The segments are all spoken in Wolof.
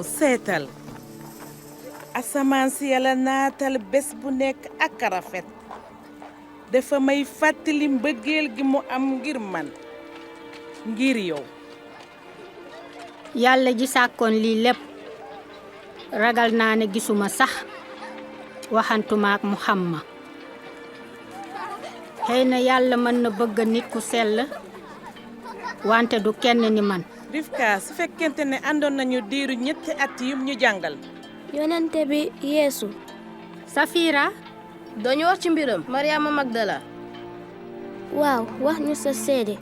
seetal asamaan si yàlla naatal bés bu nekk ak rafet dafa may fàttali mbëggeel gi mu am ngir man ngir yow yàlla ji sàkkoon lii lépp ragal naa ne gisuma sax waxantuma ak mu xam ma xëy na yàlla mën na bëgg nit ku sell wante du kenn ni man Rivka su fekkente ne àndoon nañu diiru ñetti at yum ñu jàngal yonente bi Yeesu Safira dañu wax ci mbiram Mariama Magdala waaw wax ñu sa seede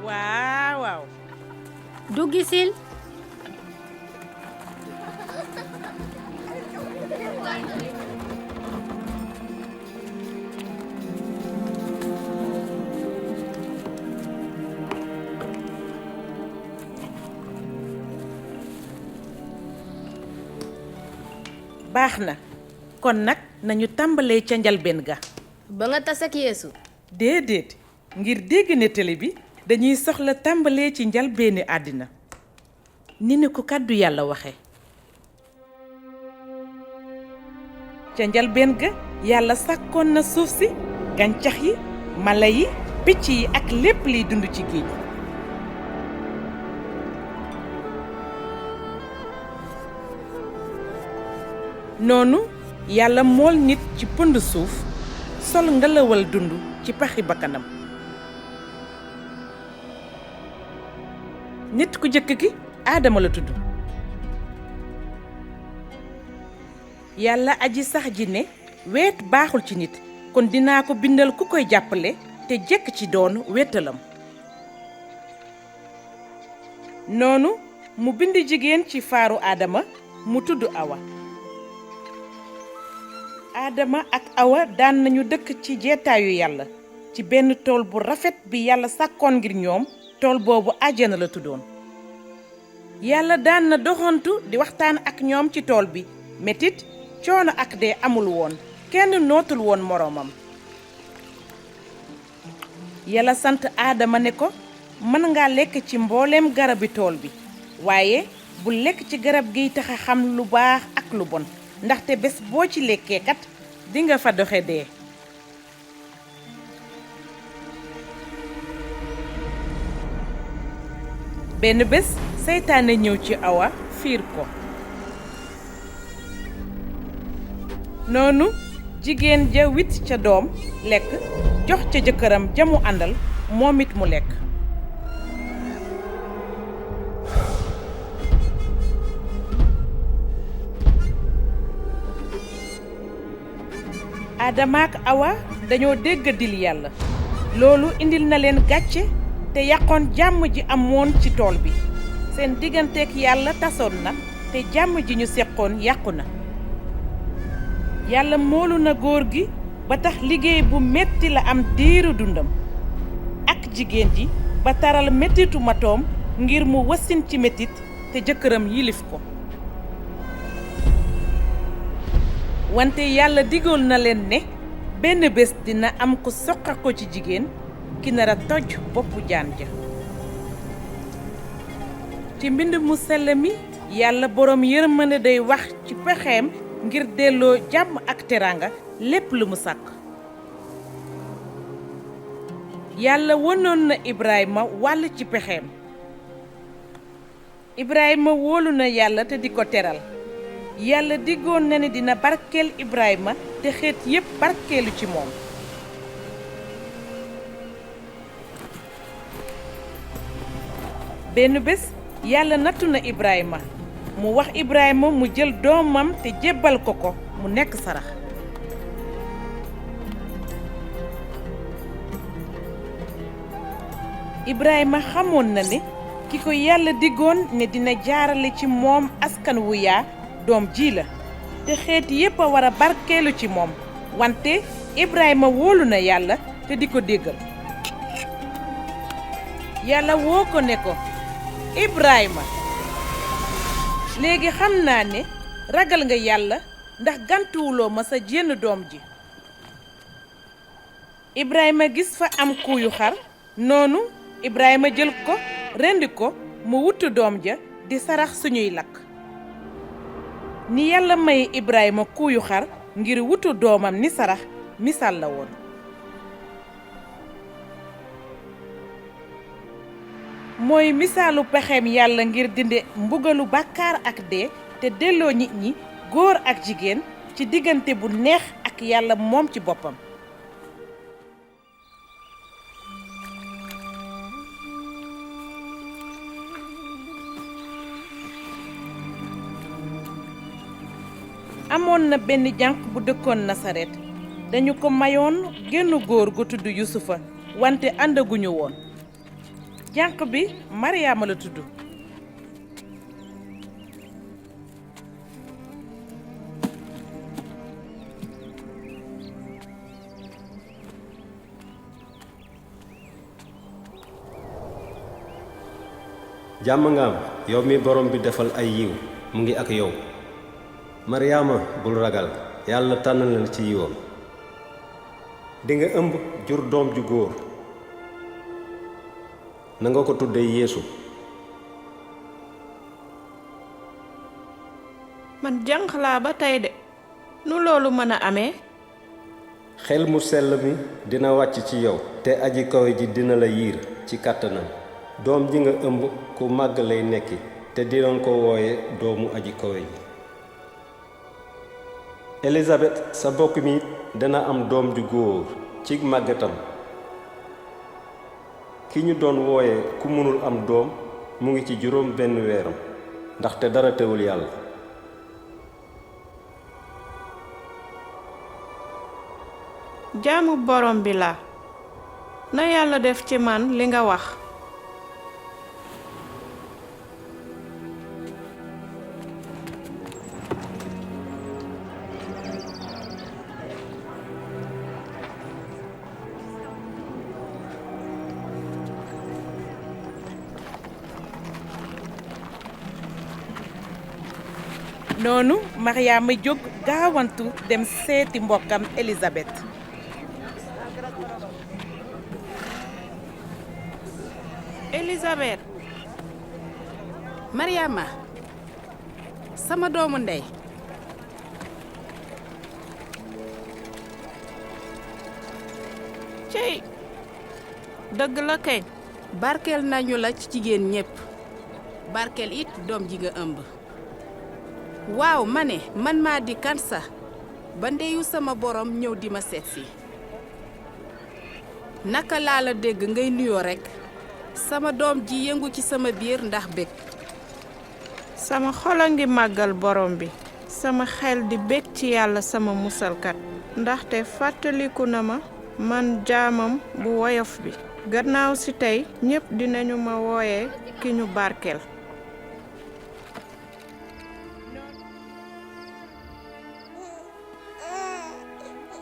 waaw du gisil baax na kon nag nañu tàmbalee ca njalbeen ga ba nga tas ak Yeesu déedéet ngir dégg nettali bi dañuy soxla tàmbalee ci njalbeeni àddina ni ko kàddu yàlla waxe ca njalbeen ga yàlla sàkkoon na suuf si gàncax yi mala yi picc yi ak lépp liy dund ci géej noonu yàlla mool nit ci pënd suuf sol ngelawal dund ci paxi bakkanam nit ku jëkk ki aadama la tudd yàlla aji sax ji ne weet baaxul ci nit kon dinaa ko bindal ku koy jàppale te jekk ci doon wéttalam noonu mu bind jigéen ci faaru aadama mu tudd awa aadama ak awa daan nañu dëkk ci jeetaayu yàlla ci benn tool bu rafet bi yàlla sàkkoon ngir ñoom tool boobu àjjana la tuddoon yàlla daan na doxantu di waxtaan ak ñoom ci tool bi metit coono ak dee amul woon kenn nootul woon moroomam yàlla sant aadama ne ko mën nga lekk ci mbooleem garabi tool bi waaye bu lekk ci garab giy tax a xam lu baax ak lu bon ndaxte bés boo ci lekkee kat dinga fa doxe dee benn bés seytaane ñëw ci awa fiir ko noonu jigéen ja wit ca doom lekk jox ca jëkkëram ja mu àndal moom it mu lekk Adama ak Awa dañoo déggadil yàlla loolu indil na leen gàcce te yàqoon jàmm ji amoon ci tool bi seen digganteek yàlla tasoon na te jàmm ji ñu seqoon yàqu na yàlla moolu na góor gi ba tax liggéey bu metti la am diiru dundam ak jigéen ji ba taral mettitu matoom ngir mu wasin ci mettit te jëkkëram yilif ko wante yàlla digool na leen ne benn bés dina am ku soqa ko ci jigéen ki nar a toj boppu jaan ja ci mbind mu sell mi yàlla boroom yërmande day wax ci pexeem ngir delloo jàmm ak teraanga lépp lu mu sàkk yàlla wonoon na Ibrahima wàll ci pexeem Ibrahima wóolu na yàlla te di ko teral yàlla diggoon na ne dina barkeel Ibrahima te xeet yépp barkeelu ci moom benn bés yàlla nattu na Ibrahima mu wax Ibrahima mu jël doomam te jébbal ko ko mu nekk sarax Ibrahima xamoon na ne ki ko yàlla diggoon ne dina jaarale ci moom askan wu yaa doom ji la te xeet yépp a war a barkeelu ci moom wante Ibrahima wóolu na yàlla te di ko déggal yàlla woo ko ne ko Ibrahima léegi xam naa ne ragal nga yàlla ndax gantuwuloo ma sa jenn doom ji Ibrahima gis fa am kuuyu xar noonu Ibrahima jël ko rendi ko mu wutu doom ja di sarax suñuy lakk ni yàlla may Ibrahima kuuyu xar ngir wutu doomam ni sarax misaal la woon. mooy misaalu pexeem yàlla ngir dindi mbugalu bàkkaar ak dee te delloo nit ñi góor ak jigéen ci diggante bu neex ak yàlla moom ci boppam. amoon na benn jànq bu dëkkoon Nasaret dañu ko mayoon genn góor gu tudd Yusufa wante àndaguñu woon. jànq bi Mariama la tudd. jàmm nga am yow mi borom bi defal ay yiw mu ngi ak yow. Mariama bul ragal yàlla tànn na ci yiwam. dinga ëmb jur doom ju góor. na nga ko tudde Yeesu. man jànq laa ba tey de nu loolu mën a amee. xel mu sell mi dina wàcc ci yow te aji kawe ji dina la yiir ci kàttanam. doom ji nga ëmb ku màgg lay nekki te dinañ ko wooye doomu aji kawe ji. Elisabeth sa bokk mi dana am doom ju góor ci màggatam. ki ñu doon wooye ku mënul am doom mu ngi ci juróom benn weeram ndaxte dara teewul yàlla. jaamu borom bi la na yàlla def ci man li nga wax. noonu Mariama jóg gaawantu dem seeti mbokkam Elisabeth. Elisabeth. Mariama sama doomu ndey. cey dëgg la kay. barkeel nañu la ci jigéen ñépp barkeel it doom ji nga ëmb. waaw ma ne man maa di kansa ba ndeyu sama borom ñëw di ma seetsi. naka laa la dégg ngay nuyoo rekk sama doom ji yëngu ci sama biir ndax bég. sama xol a ngi màggal borom bi. sama xel di bég ci yàlla sama musalkat ndaxte fàttaliku na ma man jaamam bu woyof bi. gannaaw si tey ñépp dinañu ma wooye ki ñu barkeel.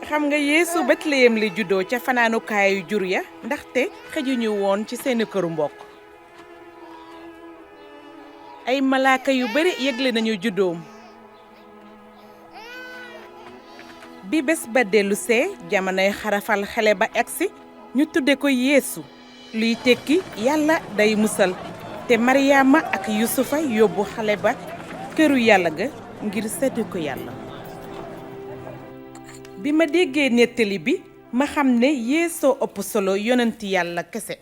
xam nga Yeesu Betleyem li juddoo ca fanaanukaayu jur ya ndaxte xëjuñu woon ci seeni këru mbokk. ay malaaka yu bari yëgle nañu juddoom. bi bés ba dellusee jamonoy xarafal xale ba egsi ñu tudde ko Yeesu luy tekki yàlla day musal te Mariama ak Yusufa yóbbu xale ba këru yàlla ga ngir seddu ko yàlla. bi ma déggee nettali bi ma xam ne Yeesoo ëpp solo yonenti yàlla kese.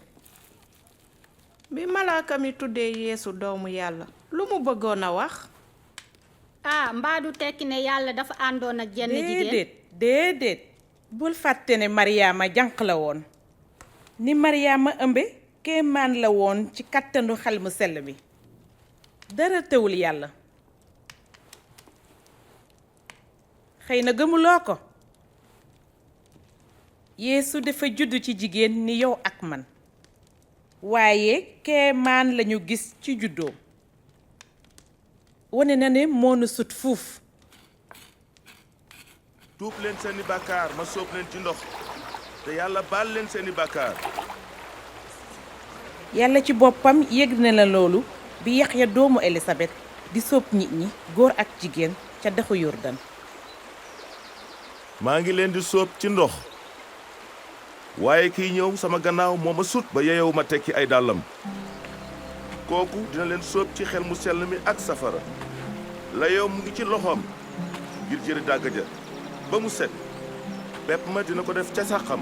bi malaaka mi tuddee Yeesu doomu yàlla lu mu bëggoon a wax. mbaa du tekki ne yàlla dafa àndoon ak jenn jigéen. déedéet bul fàtte ne Mariama jànq la woon. ni Mariama ëmbe kéemaan la woon ci kàttanu xel mu sell mi. dara tewul yàlla. xëy na gëmuloo ko. Yeesu dafa judd ci jigéen ni yow ak man. waaye kéemaan lañu gis ci juddoom. wane na ne moo nu sut fuuf. tuub leen seeni bàkkaar ma sóob leen ci ndox te yàlla baal leen seeni bàkkaar. yàlla ci boppam yëg na la loolu bi Yaxya doomu Elisabeth di sóob nit ñi góor ak jigéen ca dexu Yordaan. maa ngi leen di sóob ci ndox waaye kiy ñëw sama gannaaw moo ma sut ba yeyow ma tekki ay dàllam. kooku dina leen sóob ci xel mu sell mi ak safara. layoom mu ngi ci loxoom ngir jëri dàgg ja ba mu set pepp ma dina ko def ca sàqam.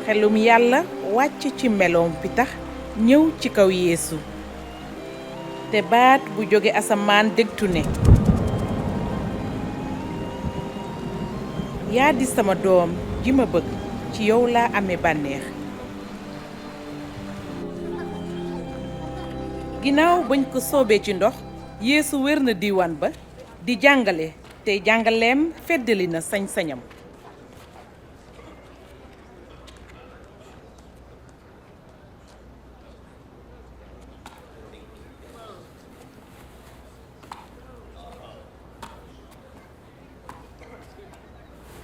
xelum yàlla wàcc ci meloom bi tax ñëw ci kaw yeesu te baat bu jóge asamaan dégtu ne yaa di sama doom ji ma bëgg ci yow laa amee bànneex ginnaaw bañ ko soobee ci ndox yeesu wér na diiwaan ba di jàngale te jàngaleem feddali na sañ-sañam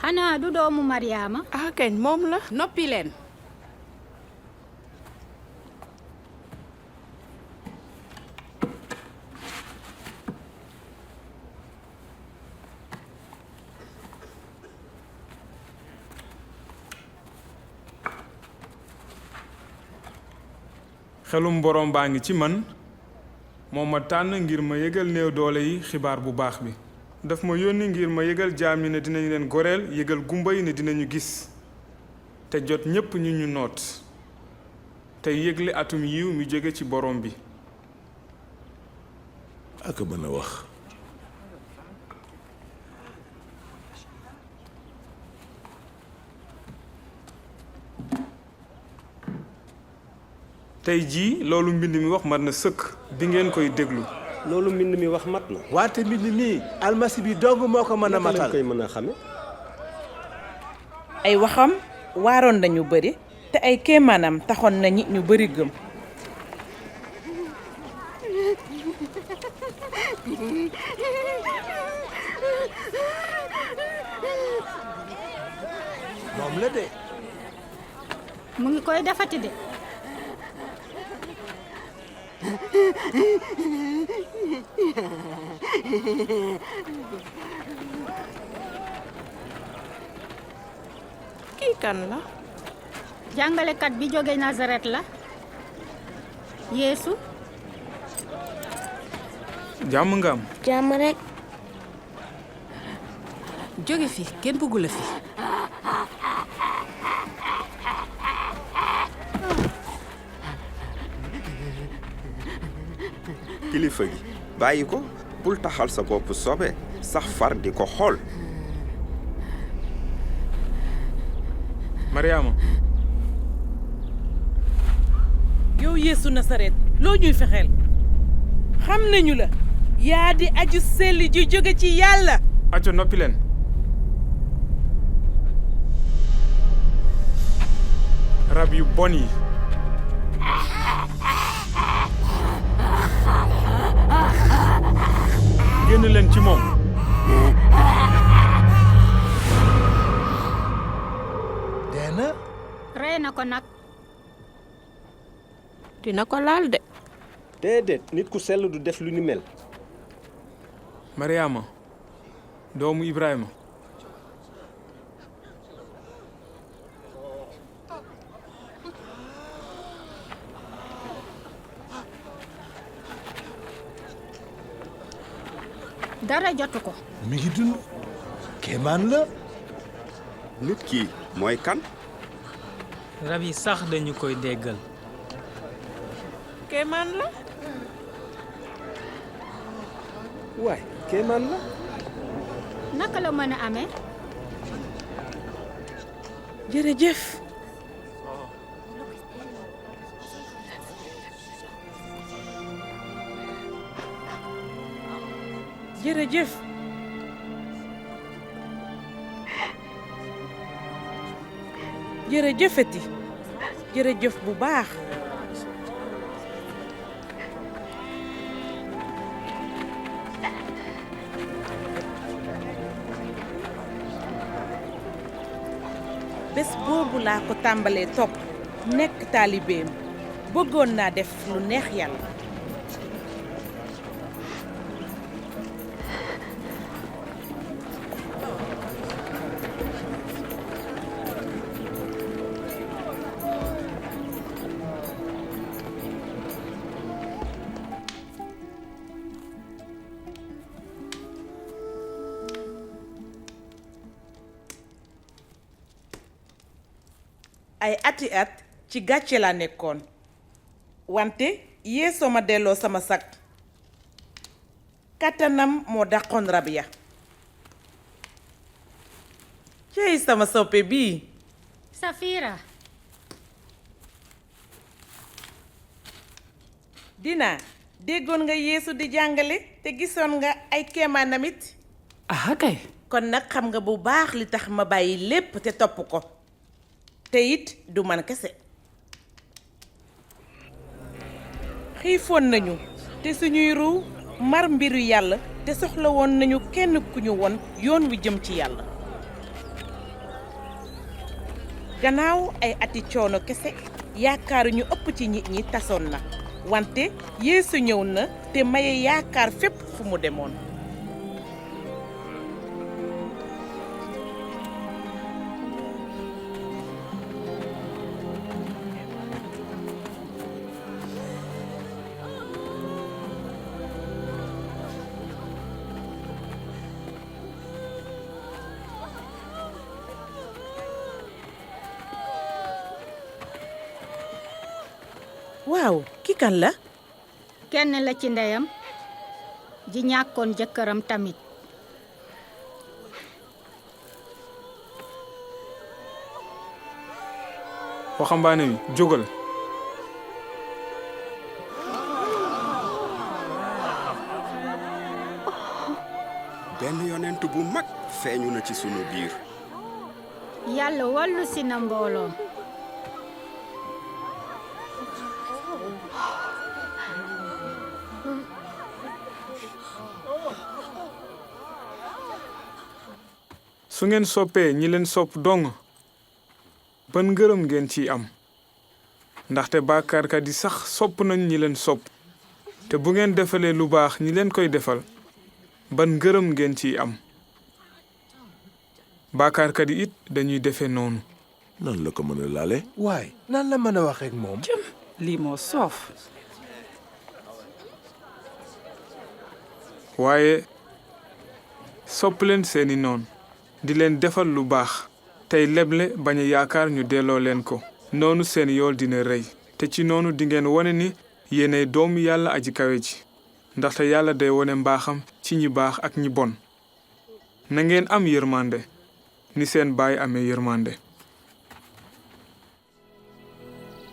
xanaa du doomu Mariama ah kañ moom la. noppi leen. xelum borom baa ngi ci man moo ma tànn ngir ma yëgal néew doole yi xibaar bu baax bi daf ma yónni ngir ma yëgal jaam yi ne dinañu leen goreel yëgal gumba yi ne dinañu gis te jot ñépp ñu ñu noot te yëgle atum yiw mi jóge ci borom bi ak mën a wax. tey jii loolu mbind mi wax mat na sëkk bi ngeen koy déglu loolu mbind mi wax mat na. wante mbind mi almasi bi dong moo ko mën a matal. koy mën a xame. ay waxam waaroon nañu bari te ay kéemaanam taxoon na ñu bari gëm moom la de. mu ngi koy defati de kii kan la. jàngalekat bi jóge Nazaret la Yeesu jàmm nga am jàmm rekk. jóge fi kenn bëggu la fi. kilifa gi bàyyi ko bul taxal sa bopp sobe sax far di ko xool. Mariama yow Yeesu Nasaret loo ñuy fexeel xam nañu la yaa di aju selli ji jóge ci yàlla acco noppi leen rab yu bon yi génn leen ci moom dee na. rey na ko nag dina ko laal de. déedéet nit ku sell du def lu ni mel. Mariama doomu Ibrahima dara jotu ko mi ngi dund. kéemaan la. nit ki mooy kan. rab yi sax dañu koy déggal kéemaan la. waay kéemaan la. naka la mën a amee jërëjëf jërëjëf jërëjëfati jërëjëf bu baax bés boobu laa ko tàmbalee topp nekk taalibeem bëggoon naa def lu neex yàlla. ay ati at ci gàcce laa nekkoon wante Yeesu ma delloo sama sag kattanam moo dàqoon rab ya. cey sama soppe bii. Safira. Dina déggoon nga Yeesu di jàngale te gisoon nga ay kéemaanam it. ah kay. kon nag xam nga bu baax li tax ma bàyyi lépp te topp ko. te it du man kese. xiifoon nañu te suñuy ruu mar mbiru yàlla te soxla woon nañu kenn ku ñu won yoon wi jëm ci yàlla. gannaaw ay ati coono kese yaakaaru ñu ëpp ci nit ñi tasoon na wante Yeesu ñëw na te maye yaakaar fépp fu mu demoon. waaw ki kan la. kenn la ci ndeyam ji ñàkkoon jëkkëram tamit. waxambaane wi jógal. benn yonent bu mag feeñu na ci sunu biir. yàlla wallu si na mbooloom. su ngeen soppee ñi leen sopp dong ban ngërëm ngeen ciy am ndaxte bàkkaarkat yi sax sopp nañ ñi leen sopp te bu ngeen defalee lu baax ñi leen koy defal ban ngërëm ngeen ciy am bàkkaarkat yi it dañuy defe noonu. nan la ko mën a laale. waay nan la mën a waxee ak moom. lii moo soof. waaye sopp leen seeni noon di leen defal lu baax tey leble bañ a yaakaar ñu delloo leen ko noonu seen yool dina rëy te ci noonu dingeen wone ni yéenay doomu yàlla aji kawe ji ndaxte yàlla day wone mbaaxam ci ñi baax ak ñi bon na ngeen am yërmande ni seen baay amee yërmande.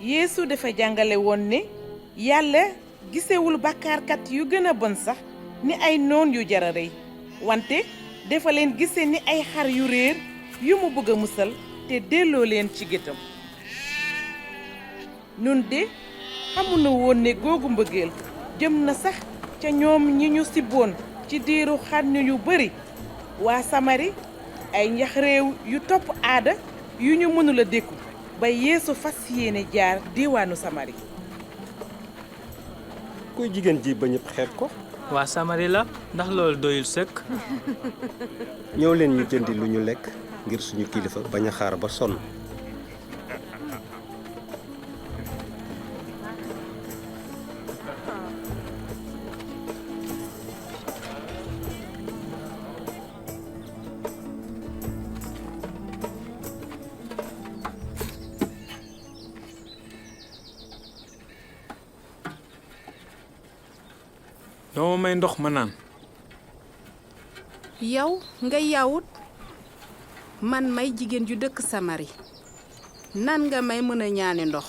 Yeesu dafa jàngale woon ne yàlla gisewul bàkkaarkat yu gën a bon sax ni ay noon yu jara rëy wante dafa leen gise ni ay xar yu réer yu mu bëgg a musal te delloo leen ci gétam. nun de xamuñu woon ne googu mbëggeel jëm na sax ca ñoom ñi ñu sibboon ci diiru xarnu yu bari waa Samari ay njax réew yu topp aada yu ñu mënula dékku ba Yeesu fas yéene jaar diiwaanu Samari. kuy jigéen ji ba ñëpp xeeb ko. waa Samari la ndax loolu doyul sëkk. ñëw leen ñu jëndi lu ñu lekk ngir suñu kilifa bañ a xaar ba sonn. doo may ndox ma naan. yow nga yawut man may jigéen ju dëkk Samari nan nga may mën a ñaani ndox.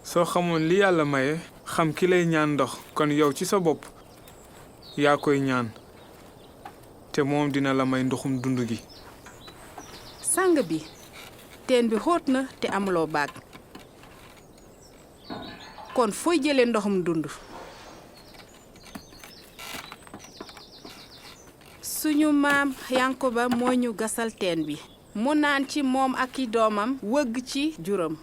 soo xamoon li yàlla maye xam ki lay ñaan ndox kon yow ci sa bopp yaa koy ñaan te moom dina la may ndoxum dund gi. sang bi teen bi xóot na te amuloo baag kon fooy jëlee ndoxum dund. suñu maam Yankoba moo ñu gasal teen bi mu naan ci moom ak i doomam wëgg ci juróom.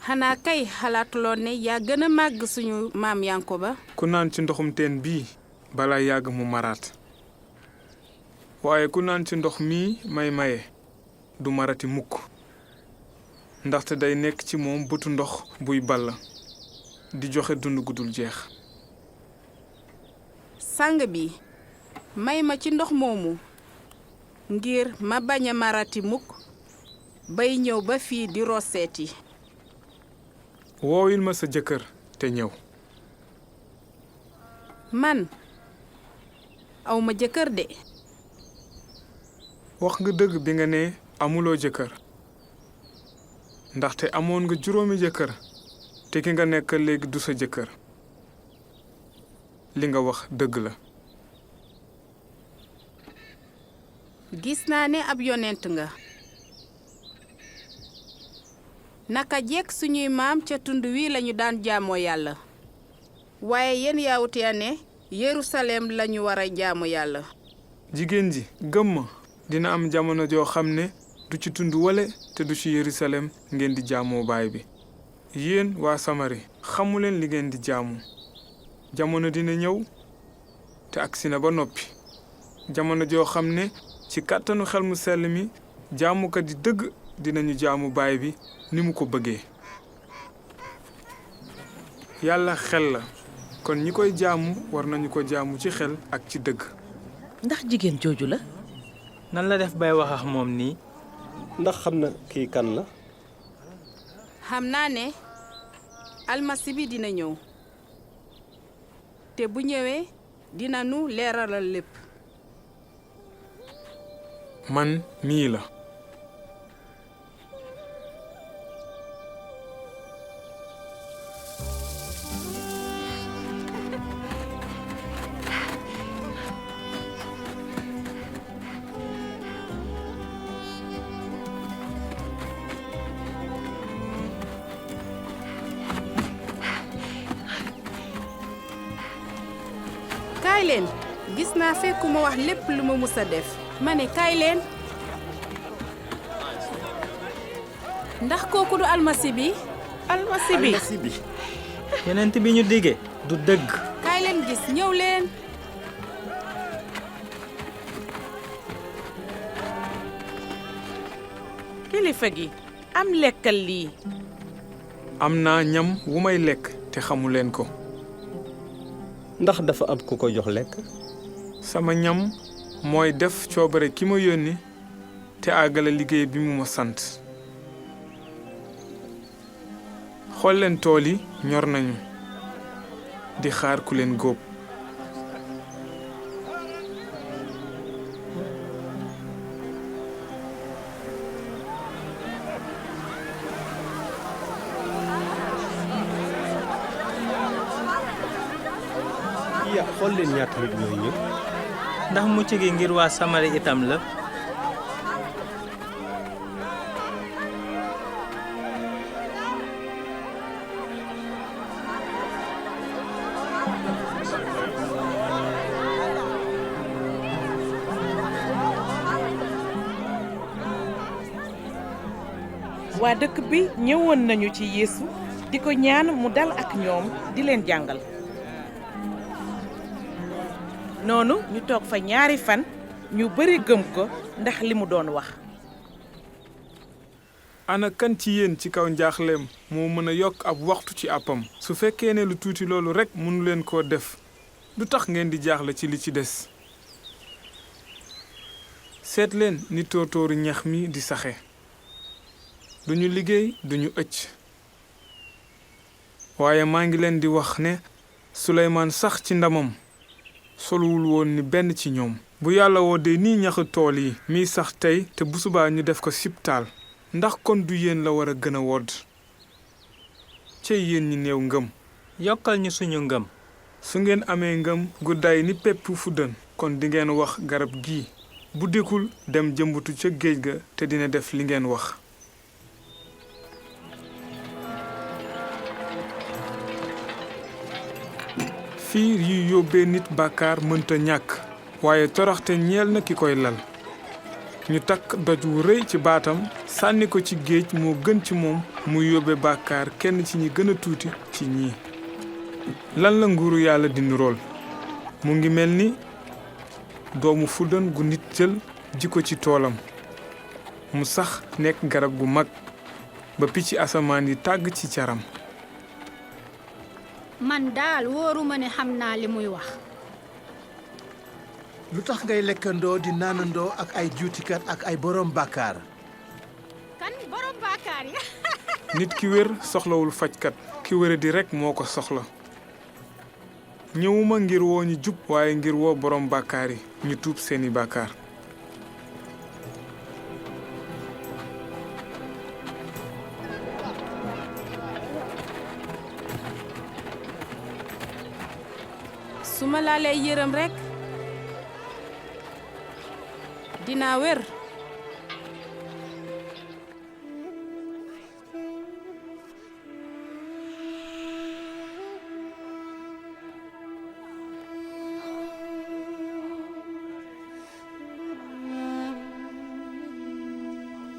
xanaa kay xalaatuloon ne yaa gën a màgg suñu maam Yankoba. ku naan ci ndoxum teen bii balaa yàgg mu maraat waaye ku naan ci ndox mii may maye du marati mukk ndaxte day nekk ci moom bëtu ndox buy ball di joxe dund gu dul jeex. sang bi may ma ci ndox moomu ngir ma bañ a marati mukk bay ñëw ba fii di roseeti. woowil ma sa jëkkër te ñëw. man aw ma jëkkër de. wax nga dëgg bi nga ne amuloo jëkkër ndaxte amoon nga 5 jëkkër te ki nga nekk léegi du sa jëkkër. li nga wax dëgg la. gis naa ne ab yonent nga. naka jekk suñuy maam ca tund wi lañu daan jaamoo yàlla. waaye yéen yaawut ya ne Yerusalem lañu war a jaamu yàlla. jigéen ji gëm ma dina am jamono joo xam ne du ci tund wale te du ci Yerusalem ngeen di jaamoo baay bi. yéen waa Samari xamuleen li ngeen di jaamu. jamono dina ñëw te agsi na ba noppi. jamono joo xam ne ci kàttanu xel mu sell mi jaamukat yi dëgg dinañu jaamu baay bi ni mu ko bëggee. yàlla xel la kon ñi koy jaamu war nañu ko jaamu ci xel ak ci dëgg. ndax jigéen jooju la. nan la def bay wax ak moom nii. ndax xam na kii kan la. xam naa ne almasi bi dina ñëw te bu ñëwee dina nu leeralal lépp. man mii la. kaay leen gis naa fekkuma wax lépp lu ma mus a def. ma ne kaay leen. ndax kooku du almasi bi. almasi bi. yonent bi ñu dige du dëgg. kaay leen gis ñëw leen. kilifa gi am lekkal lii. am naa ñam wu may lekk te xamu leen ko. ndax dafa am ku ko jox lekk. sama ñam mooy def coobare ki ma yónni te àggale liggéey bi mu ma sant. xool leen tool yi ñor nañu di xaar ku leen góob. xool leen ñaata nit ñooy ñëw. ndax mucc gi ngir waa Samari itam la. waa dëkk bi ñëwoon nañu ci Yeesu di ko ñaan mu dal ak ñoom di leen jàngal. noonu ñu toog fa 2 fan ñu bari gëm ko ndax li mu doon wax. ana kan ci yéen ci kaw njaaxleem moo mën a yokk ab waxtu ci àppam. su fekkee ne lu tuuti loolu rekk mënu leen koo def du tax ngeen di jaaxle ci li ci des. seet leen ni tóortóoru ñax mi di saxe. duñu liggéey duñu ëcc. waaye maa ngi leen di wax ne Suleymaan sax ci ndamam soluwul woon ni benn ci ñoom. bu yàlla woo de nii ñaxu tool yi miy sax tey te bu subaa ñu def ko sibtaal ndax kon du yéen la war a gën a wodd. cey yéen ñi néew ngëm. yokkal ñu suñu ngëm. su ngeen amee ngëm guddaay ni pepp fuddën kon di ngeen wax garab gii bu dikkul dem jëmbatu ca géej ga te dina def li ngeen wax. fiir yi yóbbee nit bàkkaar mënta ñàkk waaye toroxte ñeel na ki koy lal. ñu takk doj wu rëy ci baatam sànni ko ci géej moo gën ci moom muy yóbbe bàkkaar kenn ci ñi gën a tuuti ci ñii. lan la nguuru yàlla di nurool mu ngi mel ni doomu fuddën gu nit jël ji ko ci toolam mu sax nekk garab gu mag ba picc asamaan yi tàgg ci caram. man daal wóoruma ne xam naa li muy wax. lu tax ngay lekkandoo di naanandoo ak ay juutikat ak ay borom bàkkaar. kan borom bàkkaar ya. nit ki wér soxlawul fajkat ki wére di rekk moo ko soxla. ñëwuma ngir woo ñu jub waaye ngir woo borom bàkkaar yi ñu tuub seeni bàkkaar. su ma laalee yërëm rekk dinaa wér.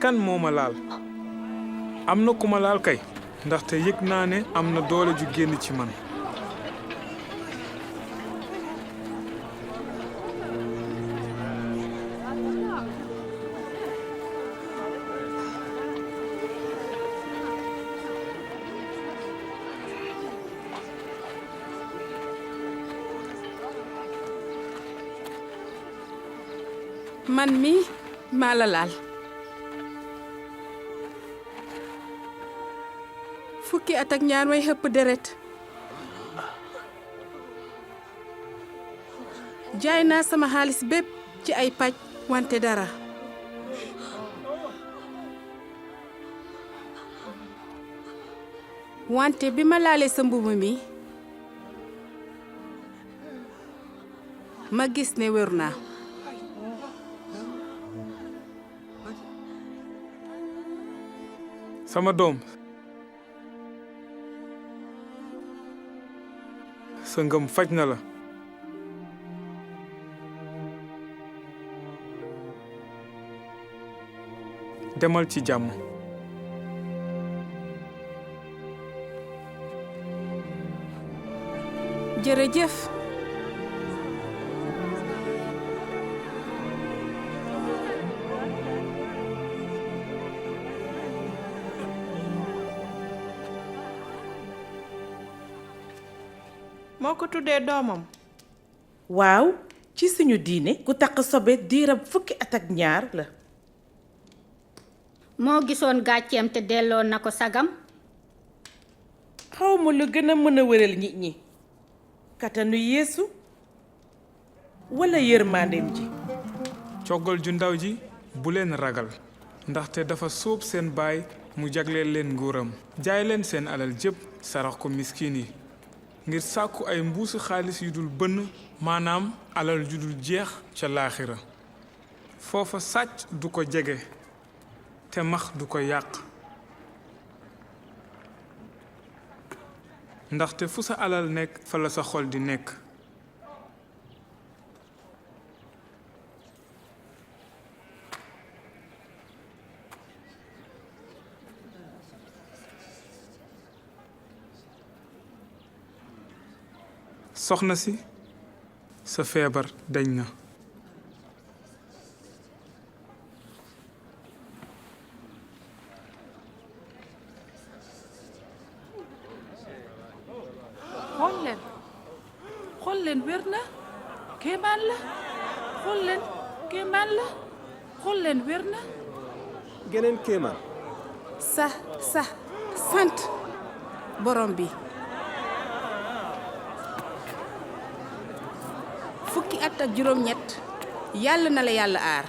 kan moo ma laal am na ku ma laal kay ndaxte yëg naa ne am na doole ju génn ci man. man mi maa la laal. fukki at ak ñaar may xëpp deret jaay naa sama xaalis bépp ci ay paj wante dara. wante bi ma laalee sa mbubb mi ma gis ne wér naa. sama doom sa ngëm faj na la. demal ci jàmm. jërëjëf. moo ko tuddee doomam. waaw ci suñu diine ku takk sobe diirab fukki at ak ñaar la. moo gisoon gàcceem te delloo na ko sagam. xawma lu gën a mën a wéral nit ñi katanu yeesu walla yërmandeem ji. coggal ju ndaw ji bu leen ragal ndaxte dafa sóob seen baay mu jagleel leen nguuram. jaay leen seen alal jépp sarax ko miskin yi ngir sàkku ay mbuusu xaalis yu dul bënn maanaam alal ju dul jeex ca laaxira. foofa sàcc du ko jege te max du ko yàq. ndaxte fu sa alal nekk fa la sa xol di nekk. soxna si sa feebar dañ na. xool leen wér na kéemaan la xool leen kéemaan la xool leen wér na. geneen kéemaan. sant borom bi. fukki at ak juróom-ñett yàlla na la yàlla aar.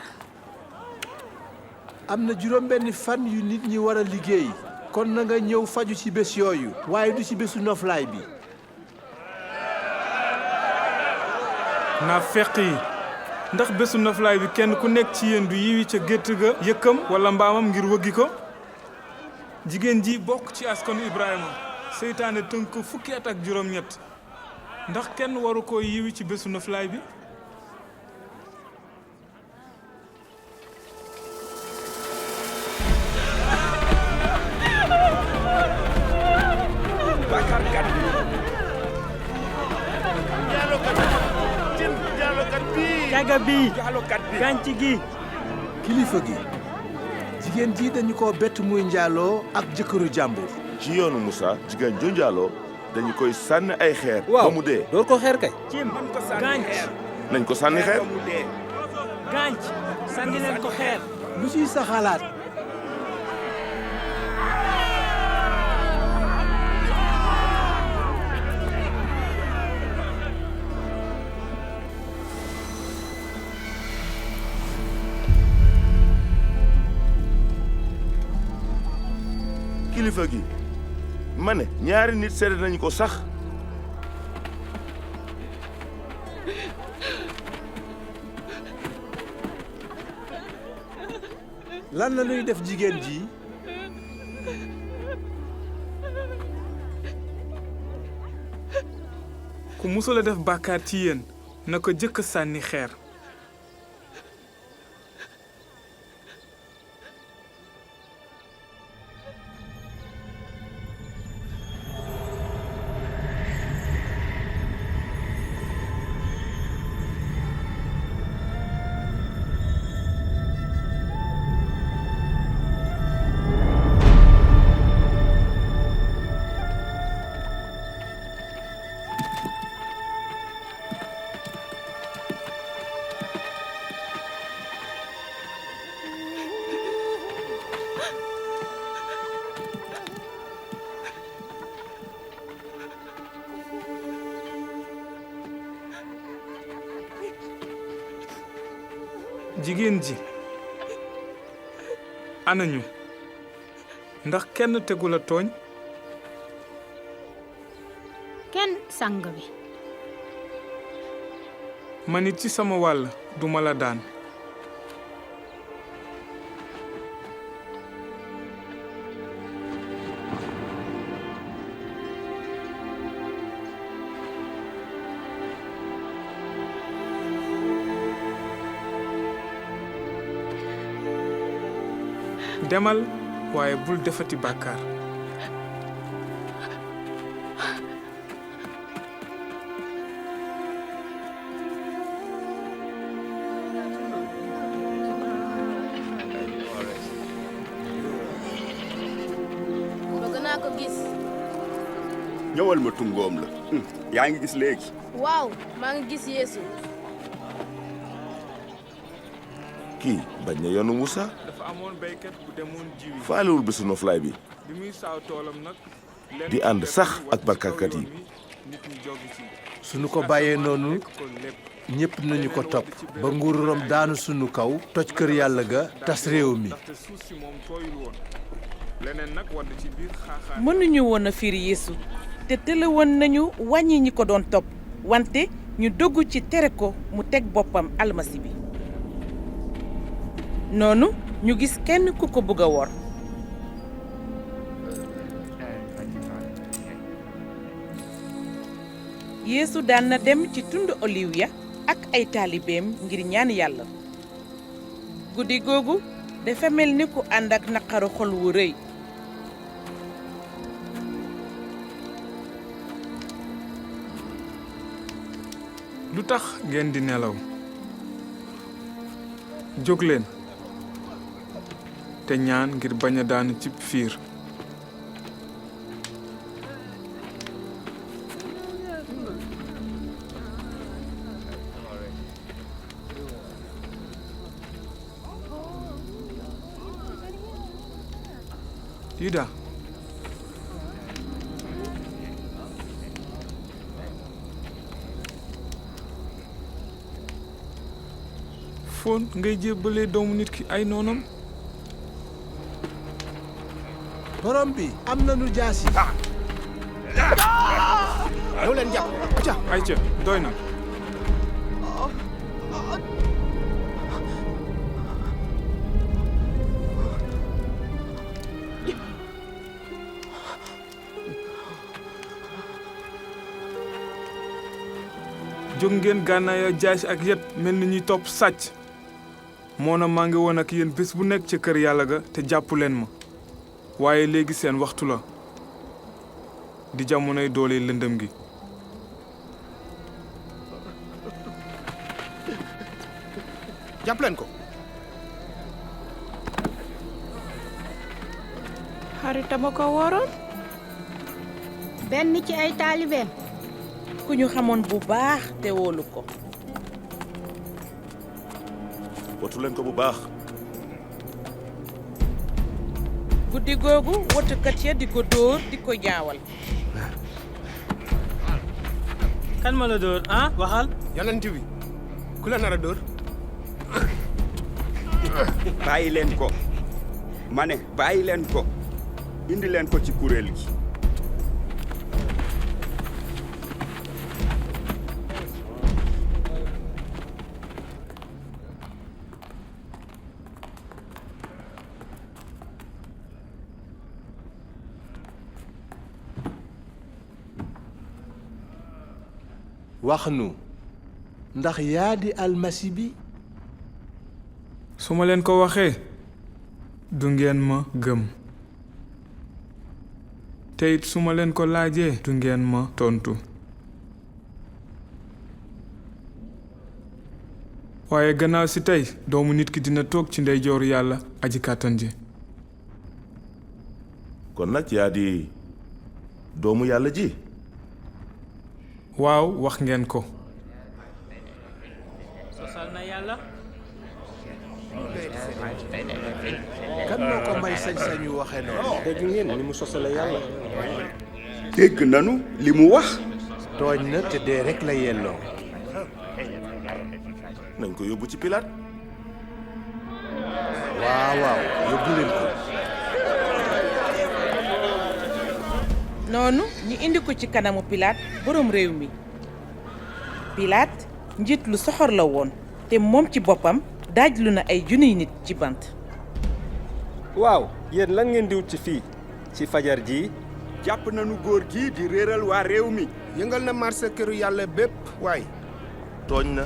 am na juróom-benni fan yu nit ñi war a liggéey kon na nga ñëw faju ci bés yooyu waaye du ci bésu noflaay bi. naa feq yi ndax bésu noflaay bi kenn ku nekk ci yéen du yiwi ca gétt ga yëkkam walla mbaamam ngir wëggi ko. jigéen ji bokk ci askanu Ibrahima seytaane tënk ko fukki at ak juróom-ñett ndax kenn waru ko yiwi ci bésu noflaay bi. bàkkaarkat bi. caga bi gànc gi. kilifa gi jigéen ji dañu ko bett muy njaaloo ak jëkkëru jàmbur. ci yoonu Musa jigéen ju njaaloo dañu koy sànni ay xeer. waaw ba mu dee. door ko xeer kay. nañ ko sànni xeer. gànc sànni leen ko xeer. lu ciy sa xalaat. kilifa gi ma ne ñaari nit seede nañu ko sax. lan la ñuy def jigéen ji. ku musula def bàkkaar ci yéen na ko jëkk sànni xeer. jigéen ji anañu ndax kenn tegu la tooñ. kenn sang bi. man it ci sama wàll duma la daan. demal waaye bul defati bàkkaar. bëgg naa ko gis. ñëwal ma tungoom la. yaa ngi gis léegi. waaw maa ngi gis Yeesu. kii bañ na yoonu Musa. dafa amoon béykat bu demoon jiwi. faalewul bésu noflaay bi. bi muy saaw toolam nag. di ànd sax ak barkakat yi. nit ñi jóg ci. suñu ko bàyyee noonu ñëpp nañu ko topp ba nguuram daanu sunu kaw toj kër yàlla ga tas réew mi. ndaxte suuf si moom tooyul woon. leneen nag wadd ci biir xaaxaar. mënuñu woon a fiir Yeesu te tële woon nañu wàññi ñi ko doon topp wante ñu dogg ci tere ko mu teg boppam almasi bi. noonu ñu gis kenn ku ko bëgg a wor. Yeesu daan na dem ci tund oliw ya ak ay taalibeem ngir ñaan yàlla. guddi googu dafa mel ni ku ànd ak naqaru xol wu rëy. lu tax ngeen di nelaw jóg leen te ñaan ngir bañ a daanu ci fiir. Yuda foon ngay jébbalee doomu nit ki ay noonam. borom bi am nañu jaasi. yow leen jàpp ayca doy na. jóg ngeen gànnaayoo jaasi ak yet mel ni ñuy topp sàcc. moona maa ngi woon ak yéen bés bu nekk ca kër yàlla ga te jàppu leen ma waaye léegi seen waxtu la. di jamonoy doole lëndëm gi. jàpp leen ko. xaritama ko wóoroon. benn ci ay taalibeem. ku ñu xamoon bu baax te wóolu ko. watu leen ko bu baax. guddi googu wotukat ya di ko dóor di ko jaawal. kan ma la dóor ah waxal. yonent bi ku la nar a dóor. bàyyi leen ko ma ne bàyyi leen ko indi leen ko ci kuréel gi. wax nu ndax yaa di almasi bi. su ma leen ko waxee du ngeen ma gëm te it su ma leen ko laajee du ngeen ma tontu waaye gannaaw si tey doomu nit ki dina toog ci ndeyjooru yàlla aji kàttan ji. kon nag yaa di doomu yàlla ji. waaw wax ngeen ko. sosal na yàlla. kan moo ko may sañ-sañu waxe noonu. dégg ngeen ni mu sosale yàlla. dégg nanu li mu wax. tooñ na te dee rek la yelloo. nañ ko yóbbu ci Pilaat. waaw yóbbu leen ko. noonu ñu indi ko ci kanamu Pilaat boroom réew mi. Pilaat njiit lu soxor la woon te moom ci boppam daajlu na ay junniy nit ci bant. waaw yéen lan ngeen di wut ci fii ci fajar ji. jàpp nañu góor gi di réeral waa réew mi. yëngal na marché këru yàlla bépp waay. tooñ na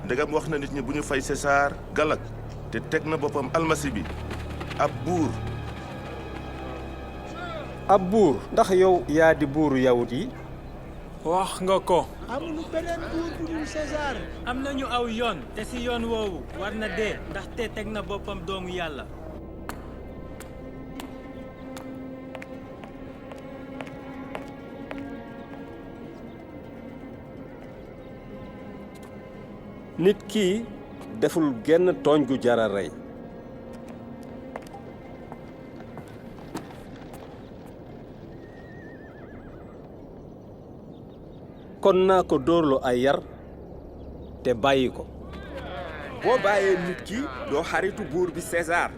ndegam wax na nit ñi bu ñu fay César galak te teg na boppam almasi bi ab buur. ab buur ndax yow yaa di buuru yawut yi. wax nga ko. amuñu beneen buur bu dul César. am nañu aw yoon te si yoon woowu war na dee ndaxte teg na boppam doomu yàlla. nit kii deful genn tooñ gu jara rey. kon naa ko dóorlu ay yar te bàyyi ko. boo bàyyee nit ki doo xaritu buur bi César.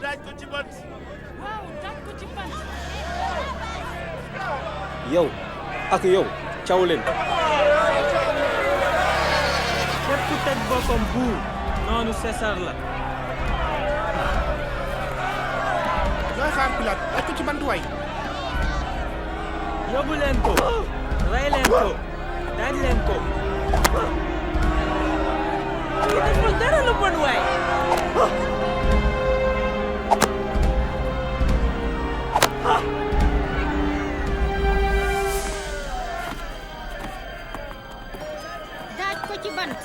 daaj ko ci bant. waaw daaj ko ci bant. yow ak yow caw leen. képp ku teg boppam buur noonu César la. looy xaar Pilaat daaj ko ci bant waay. yóbbu leen ko. rey leen ko. daaj leen ko. kii deful dara lu bon waay. daaj ko ci bant.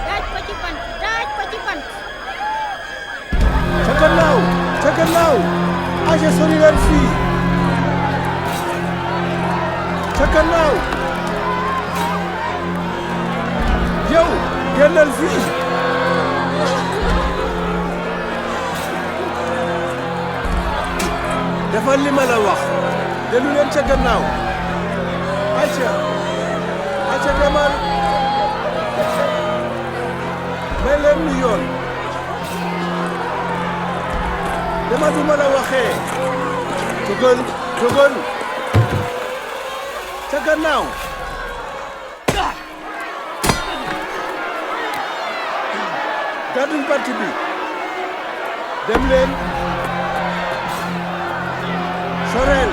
daaj ko ci bant. daaj ko ci bant. ca gannaaw aja sori leen fii. ca gannaaw yow génnal fii. defal li ma la wax. dellu leen ca gannaaw. aca demal. may leen nu yoon. demal bu ma la waxee. jógal ca gannaaw. gàddul bant bi dem leen soreel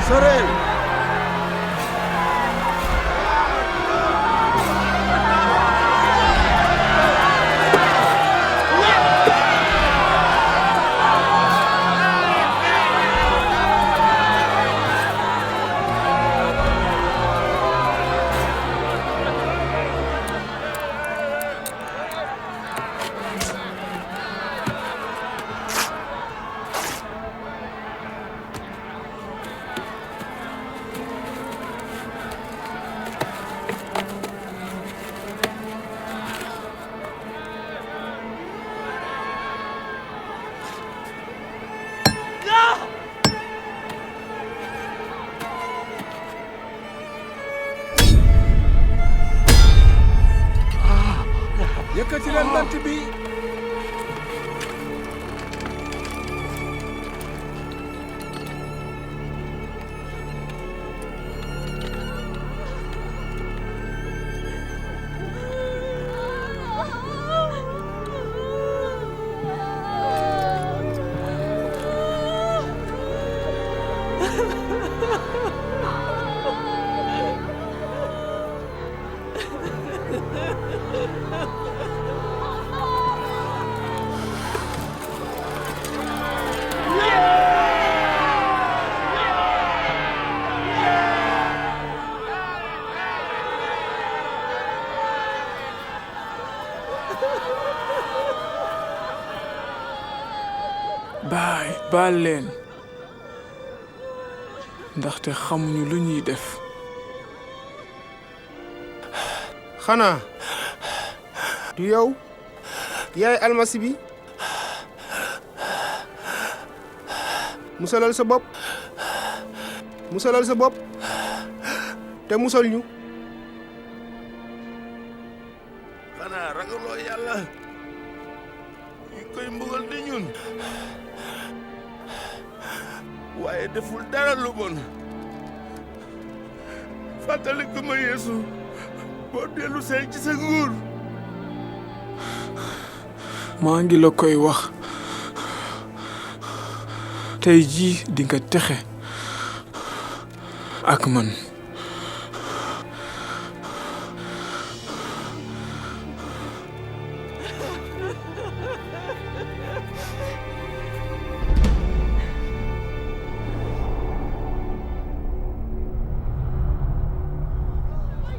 soreel yëkkati leen bant bi baal leen ndaxte xamuñu lu ñuy def. xanaa du yow yaay almasi bi musalal sa bopp te musal ñu. xanaa ragaloo yàlla ñu koy mbugal di ñun waaye deful dara lu bon. fàttaliku ma Yeesu boo dellu see ci sa nguur. maa ngi la koy wax tey jii di nga texe ak man.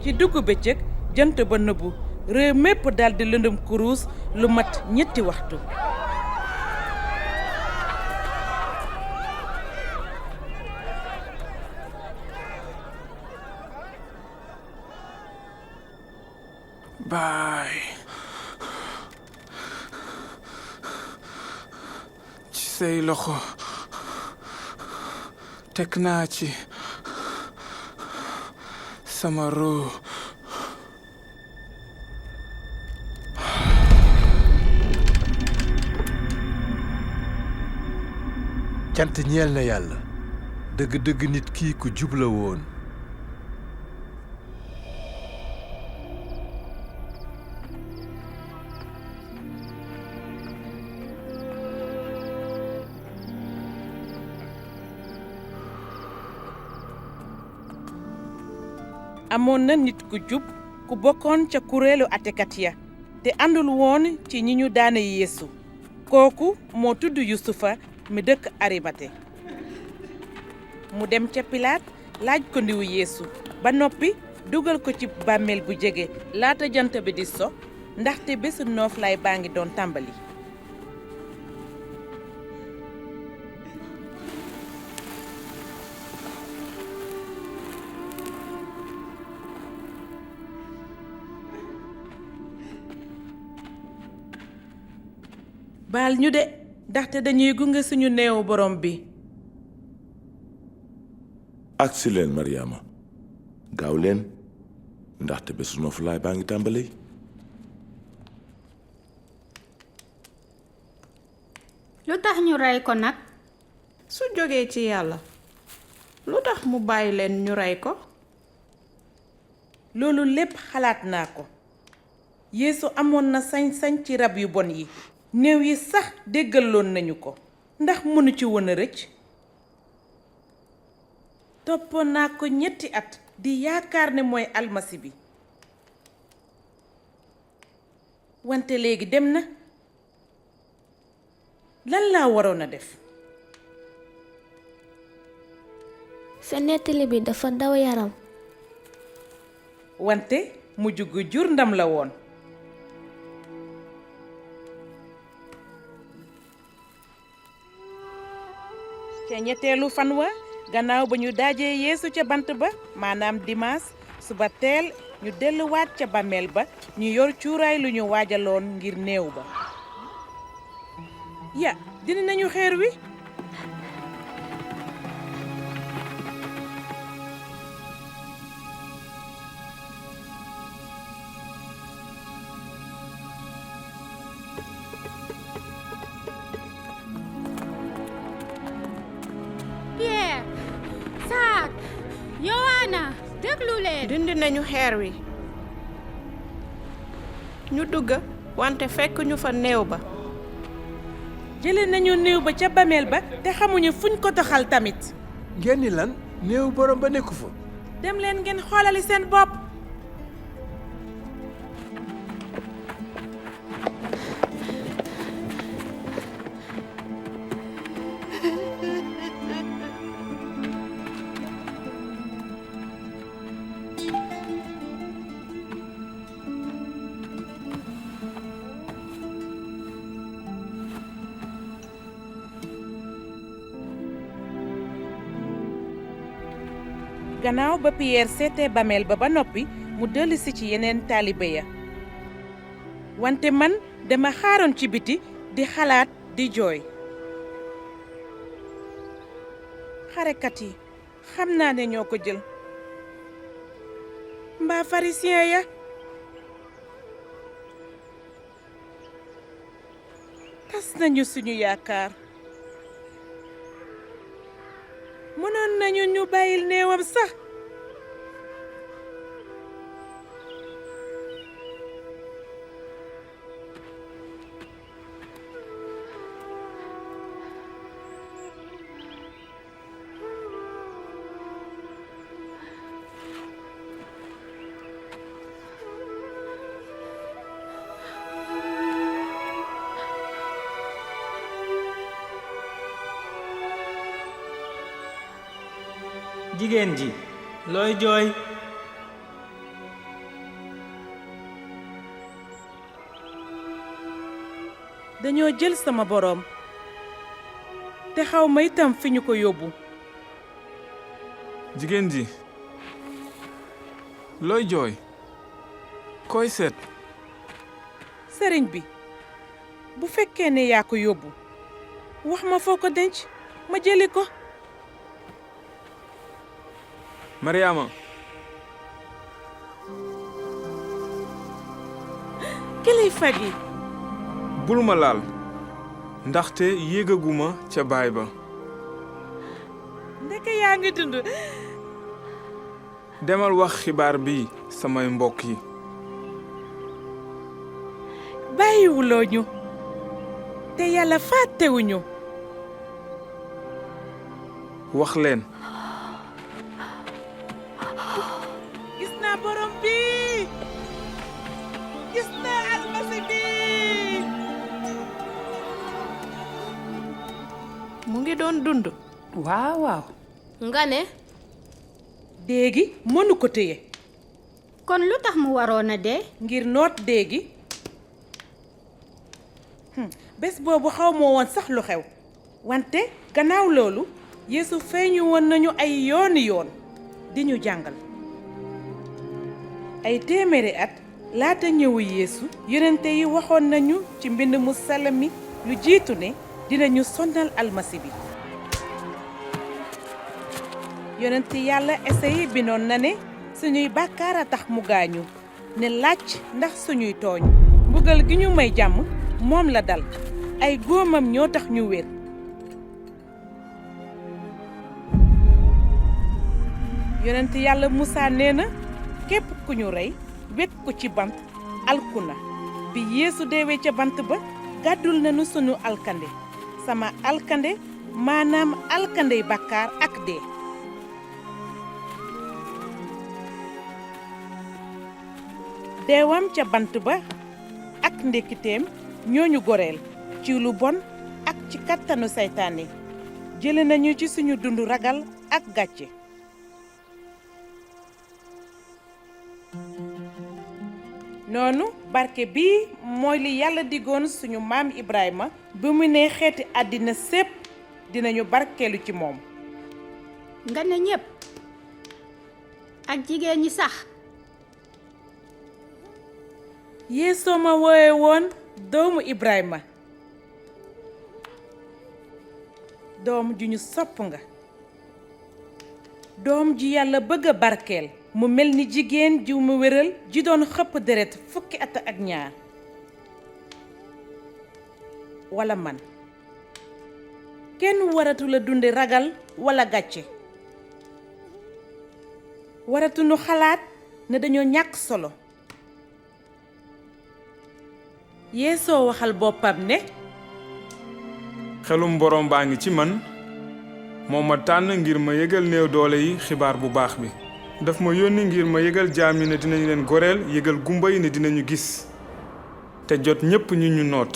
ci dugg bëccëg jant ba nëbbu réew mépp daldi lëndëm kuruus lu mat ñetti waxtu. baay ci say loxo teg naa ci sama ruu. cant ñeel na yàlla dëgg-dëgg nit kii ku jubla woon. amoon na nit ku jub ku bokkoon ca kuréelu atekat ya te àndul woon ci ñi ñu daane Yeesu kooku moo tudd Yusufa mi dëkk Arimate. mu dem ca Pilaat laaj ko ndiwu Yeesu ba noppi dugal ko ci bàmmeel bu jege laata jant bi di so ndaxte bésu nooflaay baa ngi doon tàmbali. baal ñu de ndaxte dañuy gunge suñu néewu borom bi. agsi leen Mariama gaaw leen ndaxte bésu noflaay baa ngi tàmbali. lu tax ñu rey ko nag. su jógee ci yàlla lu tax mu bàyyi leen ñu rey ko. loolu lépp xalaat naa ko Yeesu amoon na sañ-sañ ci rab yu bon yi néew yi sax déggaloon nañu ko ndax mënu ci woon a rëcc. toppoon naa ko 3 at di yaakaar ne mooy almasi bi wante léegi dem na. lan laa waroon a def? sa nettali bi dafa daw yaram. wante mujj gu jur ndam la woon. ca ñetteelu fan wa gannaaw ba ñu daajee Yeesu ca bant ba maanaam dimaas suba teel ñu delluwaat ca bàmmeel ba ñu yor cuuraay lu ñu waajaloon ngir néew ba. ya dindi nañu xeer wi. Pierre, Saak, Yohana, déglu leen. dindi nañu xeer wi. ñu dugg wante fekk ñu fa néew ba. jële nañu néew ba ca bàmmeel ba te xamuñu fuñ ko toxal tamit. ngeen ni lan néew borom ba nekku fa. dem leen ngeen xoolali seen bopp. gannaaw ba Pierre seetee bàmmeel ba noppi mu dellusi ci yeneen taalibe ya wante man dama xaaroon ci biti di xalaat di jooy. xarekat yi xam naa ne ñoo ko jël. mbaa pharisien ya tas nañu suñu yaakaar. mënoon nañu ñu bàyyil néewam sax. jigéen ji looy jooy. dañoo jël sama boroom te xaw ma itam fi ñu ko yóbbu. jigéen ji looy jooy. koy seet. sëriñ bi bu fekkee ne yaa ko yóbbu wax ma foo ko denc ma jëli ko. Mariama. kilifa gi. bul ma laal ndaxte yéegaguma ca baay ba. ndeke yaa ngi dund. demal wax xibaar bi samay mbokk yi. bàyyiwuloo ñu te yàlla fàttewuñu. wax leen. gis naa borom bi. gis naa almasi bi. mu ngi doon dund. waaw waaw. nga ne. déegi mënu ko téye. kon lu tax mu waroon a dee. ngir noot déegi. bés boobu xaw moo woon sax lu xew. wante gannaaw loolu Yeesu feeñu woon nañu ay yooni yoon di ñu jàngal. ay téeméeri at laata ñëwu Yeesu yonente yi waxoon nañu ci mbind mu sell mi lu jiitu ne dinañu sonnal almasi bi. yonent yàlla Esayi binoon na ne suñuy bàkkaar a tax mu gaañu ne laaj ndax suñuy tooñ mbugal gi ñu may jàmm moom la dal ay góomam ñoo tax ñu wér. yonent yàlla Musaa nee na képp ku ñu rey wekk ko ci bant alkuna bi yeesu deewee ca bant ba gàddul nañu sunu alkande sama alkande maanaam alkandey bàkkaar ak dee deewam ca bant ba ak ndekkiteem ñooñu goreel ci lu bon ak ci kattanu seytaane jële nañu ci suñu dund ragal ak gàcce noonu barke bii mooy li yàlla digoon suñu maam Ibrahima bi mu ne xeeti àddina sépp dinañu barkeelu ci moom nga ne ñépp ak jigéen ñi sax Yeesoo ma woowe woon doomu Ibrahima doom ju ñu sopp nga doom ji yàlla bëgg a barkeel mu mel ni jigéen ji mu wéral ji doon xëpp deret fukki at ak ñaar wala man kenn waratu la dunde ragal wala gàcce waratuñu xalaat ne dañoo ñàkk solo Yeesoo waxal boppam ne xelum borom baa ngi ci man moo ma tànn ngir ma yëgal néew doole yi xibaar bu baax bi daf ma yónni ngir ma yëgal jaam yi ne dinañu leen goreel yëgal gumba yi ne dinañu gis te jot ñépp ñu ñu noot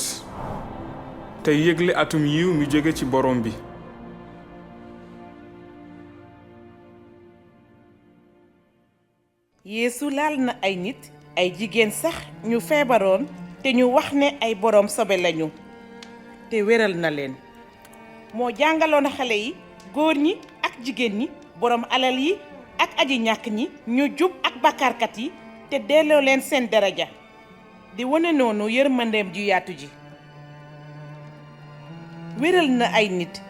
te yëgle atum yiw mi jóge ci borom bi Yeesu laal na ay nit ay jigéen sax ñu feebaroon te ñu wax ne ay borom sobe lañu te wéral na leen moo jàngaloon xale yi góor ñi ak jigéen ñi borom alal yi ak aji ñàkk ñi ñu jub ak bàkkaarkat yi te delloo leen seen daraja di wone noonu yërmandeem ju yaatu ji wéral na ay nit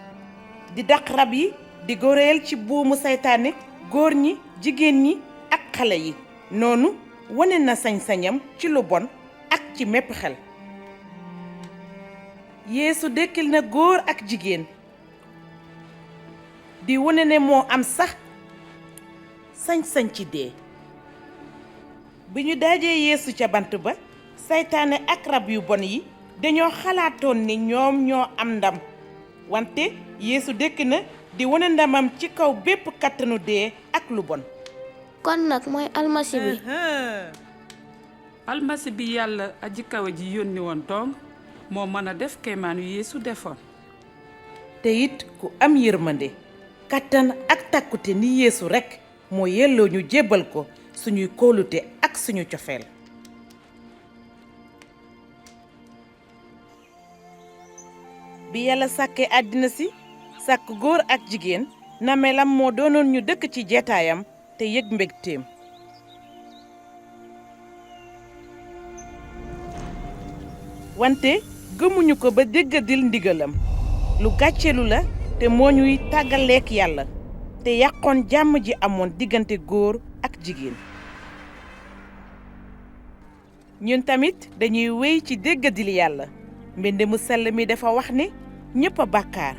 di dàq rab yi di goreel ci buumu seytaane góor ñi jigéen ñi ak xale yi noonu wone na sañ-sañam ci lu bon ak ci mépp xel Yeesu dekkil na góor ak jigéen di wone ne moo am sax sañ-sañ ci dee bi ñu daajee Yeesu ca bant ba seytaane ak rab yu bon yi dañoo xalaatoon ni ñoom ñoo am ndam wante Yeesu dekk na di wone ndamam ci kaw bépp kattanu dee ak lu bon kon nag mooy almasi bi almasi bi yàlla aji kawe ji yónni woon dong moo mën a def kéemaan yu Yeesu defoon te it ku am yërmande kattan ak takkute ni Yeesu rekk moo yelloo ñu jébbal ko suñuy kóolute ak suñu cofeel bi yàlla sàkkee àddina si sàkk góor ak jigéen namelam moo doonoon ñu dëkk ci jeetaayam te yëg mbégteem wante gëmuñu ko ba déggadil ndigalam lu gàccelu la te moo ñuy tàggaleek yàlla te yàqoon jàmm ji amoon diggante góor ak jigéen ñun tamit dañuy wéy ci déggadil yàlla mbind mu sell mi dafa wax ne ñépp a bàkkaar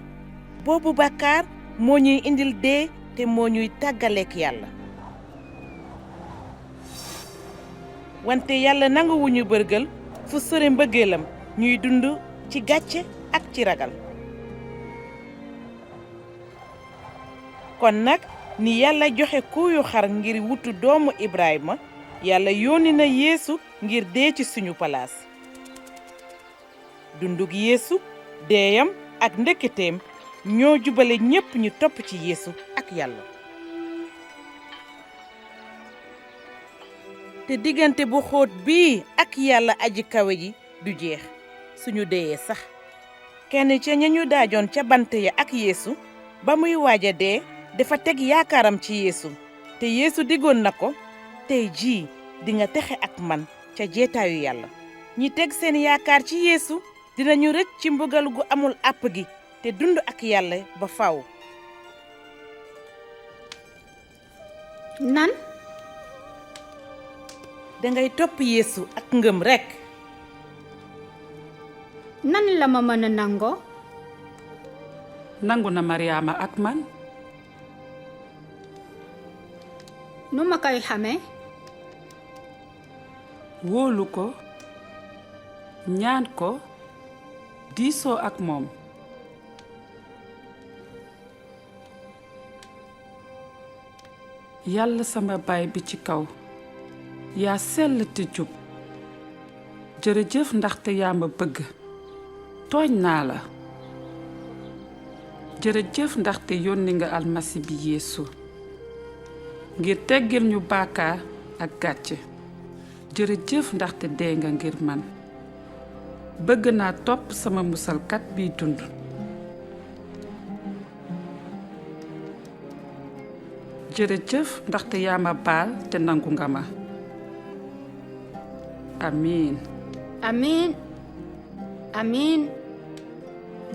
boobu bàkkaar moo ñuy indil dee te moo ñuy tàggaleek yàlla wante yàlla nanguwuñu bërgël fu sore mbëggeelam ñuy dund ci gàcce ak ci ragal kon nag ni yàlla joxe kuuyu xar ngir wutu doomu Ibrahima yàlla yónni na Yeesu ngir dee ci suñu palaas dundug Yeesu deeyam ak ndekketeem ñoo jubale ñépp ñu topp ci Yeesu ak yàlla te diggante bu xóot bii ak yàlla aji kawe ji du jeex suñu deyee sax kenn ca ña ñu daajoon ca bant ya ak Yeesu ba muy waaj a dee dafa teg yaakaaram ci Yeesu te Yeesu digoon na ko tey jii dinga texe ak man ca jeetaayu yàlla ñi teg seen yaakaar ci Yeesu dinañu rëcc ci mbugal gu amul àpp gi te dund ak yàlla ba faw nan dangay topp Yeesu ak ngëm rekk nan la ma mën a nangoo nangu na Mariama ak man nu ma koy xamee wóolu ko ñaan ko diisoo ak moom. yàlla sama baay bi ci kaw yaa sell te jub jërëjëf ndaxte yaa ma bëgg tooñ naa la. jërëjëf ndaxte yónni nga almasi bi yeesu ngir teggil ñu baakaar ak gàcce. jërëjëf ndaxte dee nga ngir man bëgg naa topp sama musalkat biy dund. jërëjëf ndaxte yaa ma baal te nangu nga ma. amiin. amiin amiin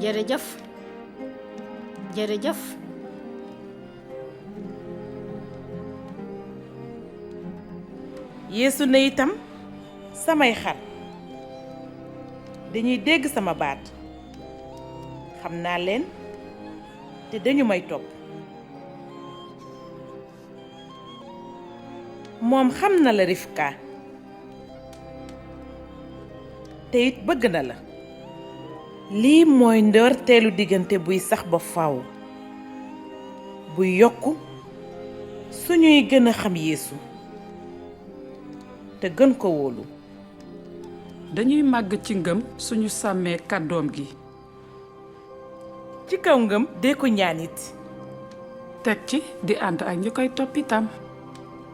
jërëjëf jërëjëf. yeesu ne itam samay xar dañuy dégg sama baat xam naa leen te dañu may topp. moom xam na la Rifka te it bëgg na la. lii mooy ndoorteelu diggante buy sax ba faaw buy yokku suñuy gën a xam yeesu te gën ko wóolu. dañuy màgg ci ngëm suñu sàmmee kàddoom gi. ci kaw ngëm dee ko ñaan it. teg ci di ànd ak ñu koy topp itam.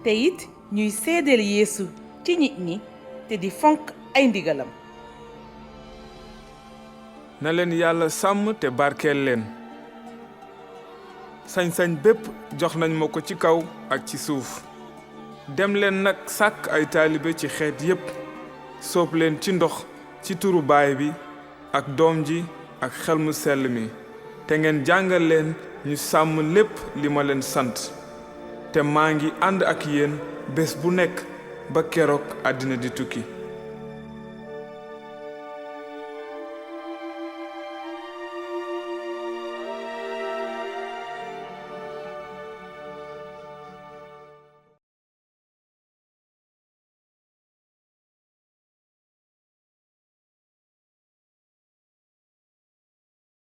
te it ñuy seedeel yeesu ci nit ñi te di fonk ay ndigalam. na leen yàlla sàmm te barkeel leen. sañ-sañ bépp jox nañ ma ko ci kaw ak ci suuf. dem leen nag sàkk ay taalibe ci xeet yépp sóob leen ci ndox ci turu baay bi ak doom ji ak xel mu sell mi te ngeen jàngal leen ñu sàmm lépp li ma leen sant te maa ngi ànd ak yéen bés bu nekk ba keroog àddina di tukki.